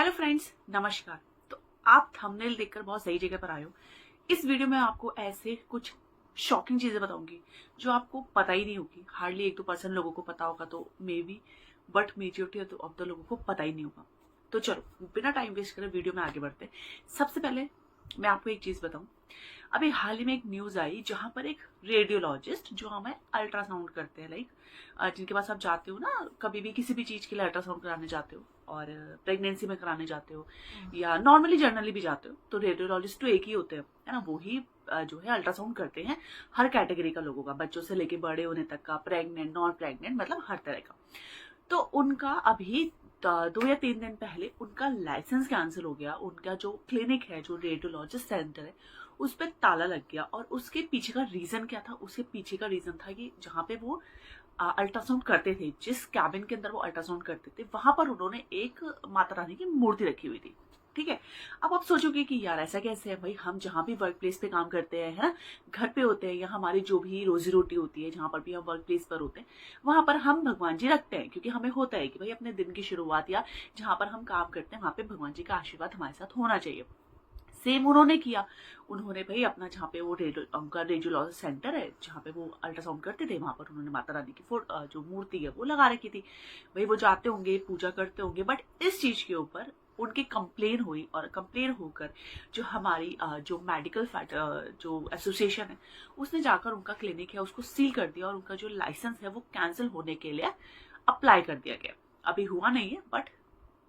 Hello friends, नमस्कार। तो आप थंबनेल देखकर बहुत सही जगह पर आए हो। इस वीडियो में आपको ऐसे कुछ शॉकिंग चीजें बताऊंगी जो आपको पता ही नहीं होगी। हार्डली 1-2% लोगों को पता होगा तो may be, but majority of the लोगों को पता ही नहीं होगा। तो चलो बिना टाइम वेस्ट करे वीडियो में आगे बढ़ते हैं। सबसे पहले मैं आपको एक चीज बताऊं। अभी हाल ही में एक न्यूज आई जहां पर एक रेडियोलॉजिस्ट जो हमें अल्ट्रासाउंड करते हैं, जिनके पास आप जाते हो ना, कभी भी किसी भी चीज के लिए अल्ट्रासाउंड कराने जाते हो और प्रेगनेंसी में कराने जाते हो या नॉर्मली जर्नली भी जाते हो, तो रेडियोलॉजिस्ट तो एक ही होते हैं, है ना। वो ही जो है अल्ट्रासाउंड करते हैं हर कैटेगरी का लोगों का, बच्चों से लेके बड़े होने तक का, प्रेग्नेंट, नॉन प्रेग्नेंट, मतलब हर तरह का। तो उनका अभी 2 या 3 दिन पहले उनका लाइसेंस कैंसिल हो गया। उनका जो क्लिनिक है, जो रेडियोलॉजिस्ट सेंटर है, उस पर ताला लग गया। और उसके पीछे का रीजन क्या था? उसके पीछे का रीजन था कि जहाँ पे वो अल्ट्रासाउंड करते थे, जिस कैबिन के अंदर वो अल्ट्रासाउंड करते थे, वहां पर उन्होंने एक माता रानी की मूर्ति रखी हुई थी। ठीक है। अब आप सोचोगे कि यार ऐसा कैसे है भाई, हम जहाँ भी वर्क प्लेस पे काम करते हैं, है ना, घर पे होते हैं या हमारी जो भी रोजी रोटी होती है, जहाँ पर भी हम वर्क प्लेस पर होते हैं, वहां पर हम भगवान जी रखते हैं, क्योंकि हमें होता है कि भाई अपने दिन की शुरुआत या जहाँ पर हम काम करते हैं वहां पे भगवान जी का आशीर्वाद हमारे साथ होना चाहिए। सेम उन्होंने किया। उन्होंने भाई अपना जहाँ पे वो उनका रेडियोलॉजी सेंटर है, जहाँ पे वो अल्ट्रासाउंड करते थे, वहां पर उन्होंने माता रानी की जो मूर्ति है वो लगा रखी थी। भाई वो जाते होंगे, पूजा करते होंगे, बट इस चीज के ऊपर उनकी कंप्लेन हुई और कंप्लेन होकर जो हमारी जो मेडिकल जो एसोसिएशन है, उसने जाकर उनका क्लिनिक है उसको सील कर दिया और उनका जो लाइसेंस है वो कैंसिल होने के लिए अप्लाई कर दिया गया। अभी हुआ नहीं है, बट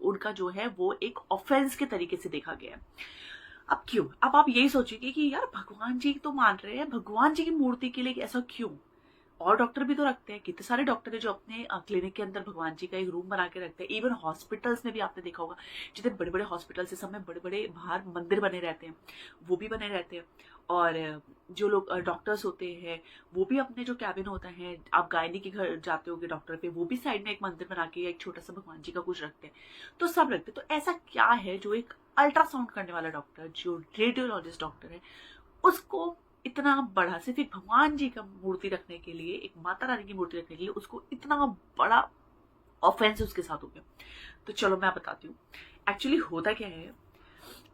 उनका जो है वो एक ऑफेंस के तरीके से देखा गया है। अब क्यों? अब आप यही सोचेंगे कि यार भगवान जी तो मान रहे हैं, भगवान जी की मूर्ति के लिए ऐसा क्यों? और डॉक्टर भी तो रखते हैं, कितने सारे डॉक्टर है जो अपने क्लिनिक के अंदर भगवान जी का एक रूम बना के रखते हैं। इवन हॉस्पिटल्स में भी आपने देखा होगा, जितने बड़े बड़े हॉस्पिटल्स है सब में बड़े बड़े बाहर मंदिर बने रहते हैं, वो भी बने रहते हैं। और जो लोग डॉक्टर्स होते हैं वो भी अपने जो कैबिन होता है, आप गायनी के घर जाते होगे डॉक्टर पे, वो भी साइड में एक मंदिर बना के एक छोटा सा भगवान जी का कुछ रखते हैं। तो सब रखते हैं। तो ऐसा क्या है जो एक अल्ट्रासाउंड करने वाला डॉक्टर, जो रेडियोलॉजिस्ट डॉक्टर है, उसको इतना बड़ा, सिर्फ एक भगवान जी का मूर्ति रखने के लिए, एक माता रानी की मूर्ति रखने के लिए उसको इतना बड़ा ऑफेंस उसके साथ हो गया? तो चलो मैं बताती हूँ एक्चुअली होता क्या है।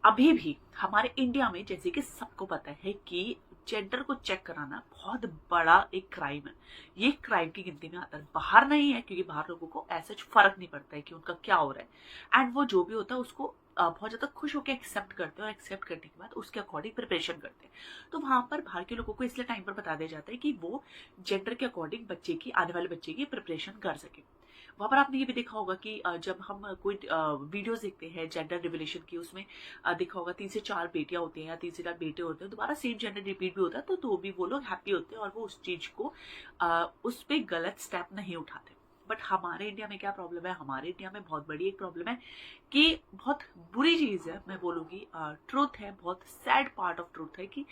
अभी भी हमारे इंडिया में, जैसे कि सबको पता है कि जेंडर को चेक कराना बहुत बड़ा एक क्राइम है। ये क्राइम की गिनती में आता है, बाहर नहीं है, क्योंकि बाहर लोगों को ऐसा फर्क नहीं पड़ता है कि उनका क्या हो रहा है, एंड वो जो भी होता है उसको बहुत ज्यादा खुश होकर एक्सेप्ट करते हैं, और एक्सेप्ट करने के बाद उसके अकॉर्डिंग प्रिपरेशन करते हैं। तो वहां पर बाहर के लोगों को इसलिए टाइम पर बता दिया जाता है कि वो जेंडर के अकॉर्डिंग बच्चे की, आने वाले बच्चे की प्रिपरेशन कर सके। वहां पर आपने ये भी देखा होगा कि जब हम कोई वीडियोस देखते हैं जेंडर रिवलेशन की, उसमें देखा होगा 3 से 4 बेटियां होती हैं या 3 से 4 बेटे होते हैं, दोबारा सेम जेंडर रिपीट भी होता है, तो भी वो लोग हैप्पी होते हैं और वो उस चीज को उस पर गलत स्टेप नहीं उठाते। बट हमारे इंडिया में क्या प्रॉब्लम है? हमारे इंडिया में बहुत बड़ी एक प्रॉब्लम है कि बहुत बुरी चीज है, मैं बोलूंगी ट्रूथ है, बहुत सैड पार्ट ऑफ ट्रूथ है कि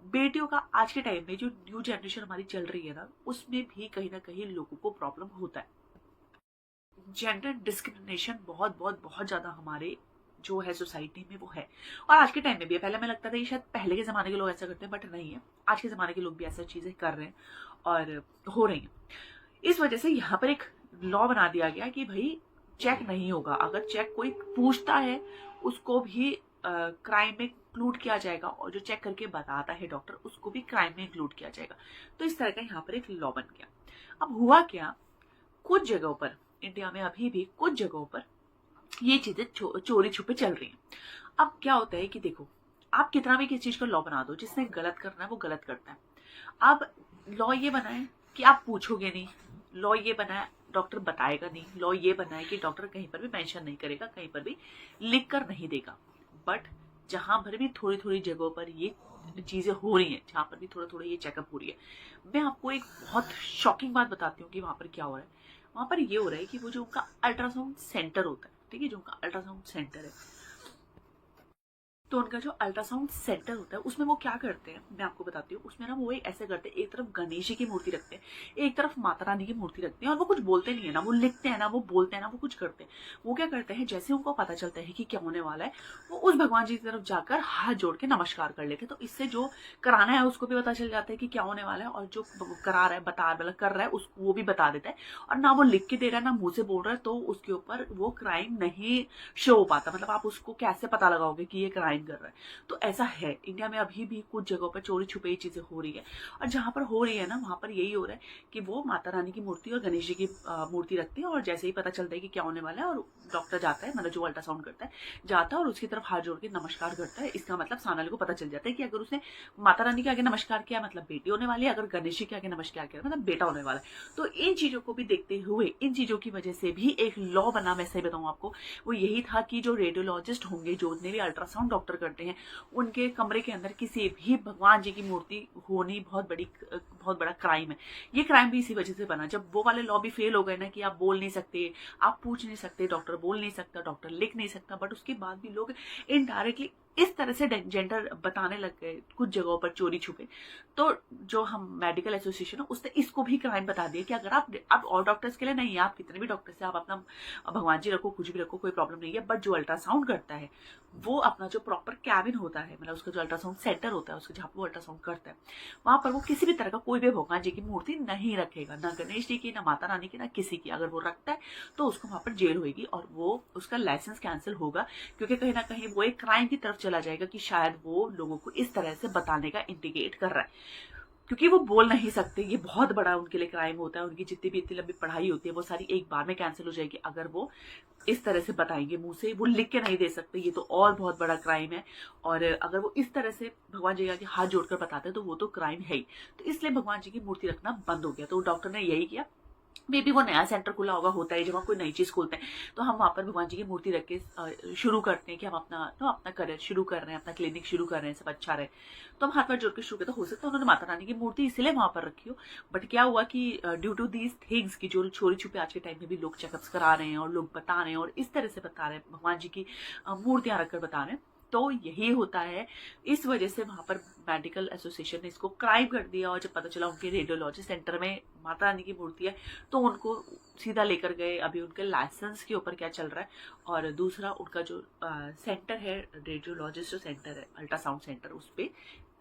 बेटियों का आज के टाइम में जो न्यू जनरेशन हमारी चल रही है ना, उसमें भी कहीं ना कहीं लोगों को प्रॉब्लम होता है। जेंडर डिस्क्रिमिनेशन बहुत बहुत बहुत ज्यादा हमारे जो है सोसाइटी में वो है, और आज के टाइम में भी है। पहले मैं लगता था कि शायद पहले के जमाने के लोग ऐसा करते हैं, बट नहीं है, आज के जमाने के लोग भी ऐसा चीजें कर रहे हैं और हो रही हैं। इस वजह से यहाँ पर एक लॉ बना दिया गया कि भाई चेक नहीं होगा। अगर चेक कोई पूछता है उसको भी क्राइम में इंक्लूड किया जाएगा, और जो चेक करके बताता है डॉक्टर उसको भी क्राइम में इंक्लूड किया जाएगा। तो इस तरह का यहाँ पर एक लॉ बन गया। अब हुआ क्या, कुछ जगहों पर इंडिया में अभी भी कुछ जगहों पर ये चीजें चोरी छुपे चल रही हैं। अब क्या होता है कि देखो, आप कितना भी किसी चीज का लॉ बना दो, जिसने गलत करना है वो गलत करता है। अब लॉ ये बना है कि आप पूछोगे नहीं, लॉ ये बना है डॉक्टर बताएगा नहीं, लॉ ये बना है कि डॉक्टर कहीं पर भी मेंशन नहीं करेगा, कहीं पर भी लिख कर नहीं देगा। बट जहां पर भी थोड़ी थोड़ी जगहों पर ये चीजें हो रही हैं, जहां पर भी थोड़ा थोड़ा ये चेकअप हो रही है, मैं आपको एक बहुत शॉकिंग बात बताती हूँ कि वहां पर क्या हो रहा है। वहां पर ये हो रहा है कि वो जो उनका अल्ट्रासाउंड सेंटर होता है, ठीक है, जो उनका अल्ट्रासाउंड सेंटर है, तो उनका जो अल्ट्रासाउंड सेंटर होता है उसमें वो क्या करते हैं मैं आपको बताती हूँ। उसमें ना वो एक ऐसे करते हैं, एक तरफ गणेश जी की मूर्ति रखते हैं, एक तरफ माता रानी की मूर्ति रखते हैं, और वो कुछ बोलते नहीं है, ना वो लिखते हैं, ना वो बोलते हैं, ना वो कुछ करते हैं। वो क्या करते हैं, जैसे उनको पता चलता है कि क्या होने वाला है, वो उस भगवान जी की तरफ जाकर हाथ जोड़ के नमस्कार कर लेते हैं। तो इससे जो कराना है उसको भी पता चल जाता है कि क्या होने वाला है, और जो करा रहा है, बता मतलब कर रहा है, उसको वो भी बता देता है। और ना वो लिख के दे रहा है, ना मुंह से बोल रहा है, तो उसके ऊपर वो क्राइम नहीं शो हो पाता। मतलब आप उसको कैसे पता लगाओगे कि ये क्राइम कर रहा है। तो ऐसा है इंडिया में अभी भी कुछ जगहों पर चोरी छुपे चीजें हो रही है, और जहां पर हो रही है ना वहां पर यही हो रहा है कि वो माता रानी की मूर्ति और गणेश जी की मूर्ति रखते हैं, और जैसे ही पता चलता है कि क्या होने वाला है, और डॉक्टर जाता है, मतलब जो अल्ट्रासाउंड करता है जाता है और उसकी तरफ हाथ जोड़ के नमस्कार करता है। इसका मतलब सामने वाले को पता चल जाता है कि अगर उसने माता रानी के आगे नमस्कार किया मतलब बेटी होने वाली है, अगर गणेश जी के आगे नमस्कार किया मतलब बेटा होने वाला है। तो इन चीजों को भी देखते हुए, इन चीजों की वजह से भी एक लॉ बना, मैं सही बताऊं आपको, वो यही था कि जो रेडियोलॉजिस्ट होंगे, जो जितने भी अल्ट्रासाउंड डॉक्टर करते हैं, उनके कमरे के अंदर किसी भी भगवान जी की मूर्ति होनी बहुत बड़ा क्राइम है। ये क्राइम भी इसी वजह से बना, जब वो वाले लॉ भी फेल हो गए ना कि आप बोल नहीं सकते, आप पूछ नहीं सकते, डॉक्टर बोल नहीं सकता, डॉक्टर लिख नहीं सकता, बट उसके बाद भी लोग इनडायरेक्टली इस तरह से जेंडर बताने लग गए कुछ जगहों पर चोरी छुपे। तो जो हम मेडिकल एसोसिएशन है उसने इसको भी क्राइम बता दिया कि अगर आप और डॉक्टर्स के लिए नहीं है, आप कितने भी डॉक्टर से आप अपना भगवान जी रखो, कुछ भी रखो, कोई प्रॉब्लम नहीं है, बट जो अल्ट्रासाउंड करता है वो अपना जो प्रॉपर कैबिन होता है, मतलब उसका जो अल्ट्रासाउंड सेंटर होता है, उसके जहाँ पर वो अल्ट्रासाउंड करता है, वहां पर वो किसी भी तरह का कोई भी भगवान जी की मूर्ति नहीं रखेगा, ना गणेश जी की, ना माता रानी की, ना किसी की। अगर वो रखता है तो उसको वहां पर जेल होगी और वो उसका लाइसेंस कैंसिल होगा, क्योंकि कहीं ना कहीं वो एक क्राइम की तरफ चला जाएगा कि शायद वो लोगों को इस तरह से बताने का इंडिकेट कर रहा है, क्योंकि वो बोल नहीं सकते। ये बहुत बड़ा उनके लिए क्राइम होता है। उनकी जितनी भी इतनी लंबी पढ़ाई होती है वो सारी एक बार में कैंसिल हो जाएगी अगर वो इस तरह से बताएंगे मुंह से, वो लिख के नहीं दे सकते, ये तो और बहुत बड़ा क्राइम है। और अगर वो इस तरह से भगवान जी के हाथ जोड़कर बताते हैं तो वो तो क्राइम है ही। तो इसलिए भगवान जी की मूर्ति रखना बंद हो गया। तो डॉक्टर ने यही किया। मे बी वो नया सेंटर खुला होगा, होता है जब हम कोई नई चीज खोलते हैं तो हम वहां पर भगवान जी की मूर्ति रख के शुरू करते हैं कि हम अपना करियर शुरू कर रहे हैं, अपना क्लिनिक शुरू कर रहे हैं, सब अच्छा रहे, तो हम हाथ पैर जोड़ के शुरू करते। तो हो सकता है उन्होंने माता रानी की मूर्ति इसलिए वहां पर रखी हो, बट क्या हुआ कि ड्यू टू दीज थिंग्स की जो चोरी छुपे आज के टाइम में भी लोग चेकअप्स करा रहे हैं और लोग बता रहे हैं और इस तरह से बता रहे हैं, भगवान जी की मूर्तियां रखकर बता रहे हैं, तो यही होता है। इस वजह से वहां पर मेडिकल एसोसिएशन ने इसको क्राइम कर दिया, और जब पता चला उनके रेडियोलॉजी सेंटर में माता रानी की मूर्ति है तो उनको सीधा लेकर गए। अभी उनके लाइसेंस के ऊपर क्या चल रहा है, और दूसरा उनका जो सेंटर है, रेडियोलॉजिस्ट जो सेंटर है, अल्ट्रासाउंड सेंटर, उस पर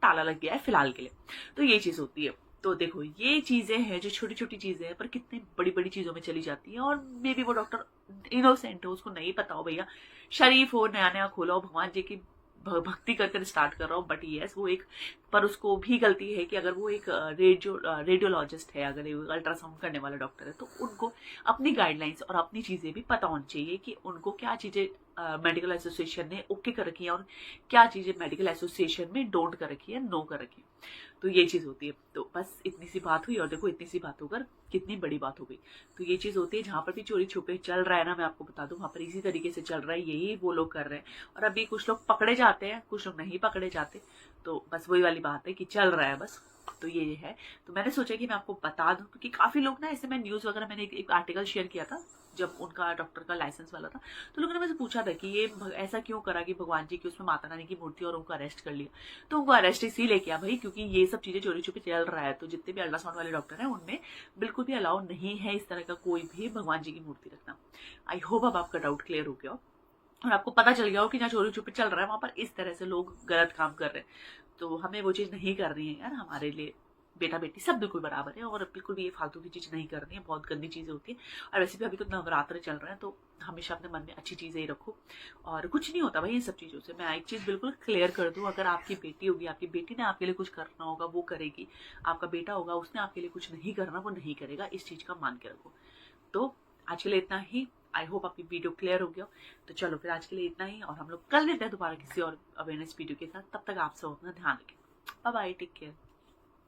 ताला लग गया है फिलहाल के लिए। तो ये चीज होती है। तो देखो ये चीजें हैं जो छोटी छोटी चीजें हैं पर कितनी बड़ी बड़ी चीजों में चली जाती है। और मे बी वो डॉक्टर इनोसेंट हो, उसको नहीं पता हो, भैया शरीफ हो, नया नया खोला हो, भगवान जी की भक्ति कर स्टार्ट कर रहा हूँ, बट यस वो एक, पर उसको भी गलती है कि अगर वो एक रेडियोलॉजिस्ट है, अगर अल्ट्रासाउंड करने वाला डॉक्टर है, तो उनको अपनी गाइडलाइंस और अपनी चीजें भी पता होनी चाहिए कि उनको क्या चीजें मेडिकल एसोसिएशन ने ओके कर रखी है और क्या चीजें मेडिकल एसोसिएशन में डोंट कर रखी है, नो कर रखी है। तो ये चीज होती है। तो बस इतनी सी बात हुई, और देखो इतनी सी बात होकर कितनी बड़ी बात हो गई। तो ये चीज होती है, जहां पर भी चोरी छुपे चल रहा है ना, मैं आपको बता दूं, वहां पर इसी तरीके से चल रहा है, यही वो लोग कर रहे हैं। और अभी कुछ लोग पकड़े जाते हैं, कुछ लोग नहीं पकड़े जाते, तो बस वही वाली बात है कि चल रहा है बस। तो ये है। तो मैंने सोचा कि मैं आपको बता दूं, क्योंकि काफी लोग ना, ऐसे मैं न्यूज वगैरह, मैंने एक आर्टिकल शेयर किया था जब उनका डॉक्टर का लाइसेंस वाला था, तो लोगों ने मुझसे पूछा था कि ये ऐसा क्यों करा कि भगवान जी की उसमें माता रानी की मूर्ति, और उनको अरेस्ट कर लिया। तो उनको अरेस्ट इसीलिए किया भाई, क्योंकि ये सब चीजें चोरी छुपे चल रहा है। तो जितने भी अल्ट्रासाउंड वाले डॉक्टर हैं उनमें बिल्कुल भी अलाउ नहीं है इस तरह का कोई भी भगवान जी की मूर्ति रखना। आई होप अब आपका डाउट क्लियर हो गया हो और आपको पता चल गया हो कि जहाँ चोरी छुपे चल रहा है वहां पर इस तरह से लोग गलत काम कर रहे हैं। तो हमें वो चीज नहीं करनी है यार। हमारे लिए बेटा बेटी सब बिल्कुल बराबर है, और बिल्कुल भी ये फालतू की चीज नहीं करनी है, बहुत गंदी चीजें होती है। और वैसे भी अभी तो नवरात्र चल रहे हैं, तो हमेशा अपने मन में अच्छी चीजें ही रखो, और कुछ नहीं होता भाई इन सब चीजों से। मैं एक चीज बिल्कुल क्लियर कर दूं, अगर आपकी बेटी होगी, आपकी बेटी ने आपके लिए कुछ करना होगा वो करेगी, आपका बेटा होगा उसने आपके लिए कुछ नहीं करना वो नहीं करेगा, इस चीज का मान के रखो। तो आज के लिए इतना ही। आई होप आपकी वीडियो क्लियर हो गया। तो चलो फिर आज के लिए इतना ही, और हम लोग कल मिलते हैं दोबारा किसी और अवेयरनेस वीडियो के साथ। तब तक आप सब अपना ध्यान रखें। Bye bye, take care.